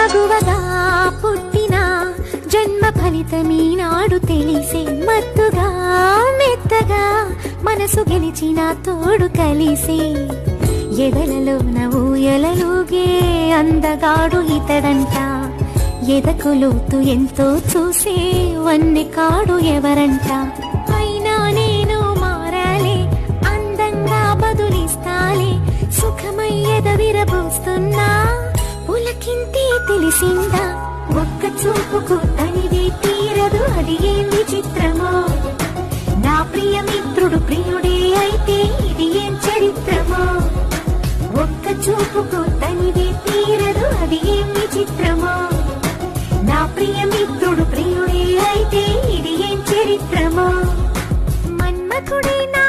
మగువగా పుట్టిన జన్మ ఫలితమీనాడు తెలిసే మత్తుగా మెత్తగా మనసు గెలిచిన తోడు కలిసే ఎదలలోన ఊయలలుగే అందగాడు ఇతడంట ఎదకు లోతు ఎంతో చూసే వన్నె కాడు ఎవరంట అయినా నేను మారాలే అందంగా బదులిస్తాలే సుఖమై ఎదవిరబోస్తున్నా పులకింతే తెలిసిందా ఒక్క చూపుకు తనివి తీరదు అది ఏం విచిత్రమో నా ప్రియ మిత్రుడు ప్రియుడే అయితే ఇది ఏం చరిత్రమో ఒక్క చూపుకు తనివి తీరదు అది ఏం విచిత్రమో నా ప్రియ మిత్రుడు ప్రియుడే అయితే ఇది ఏం చరిత్రమో మన్మథుడే నా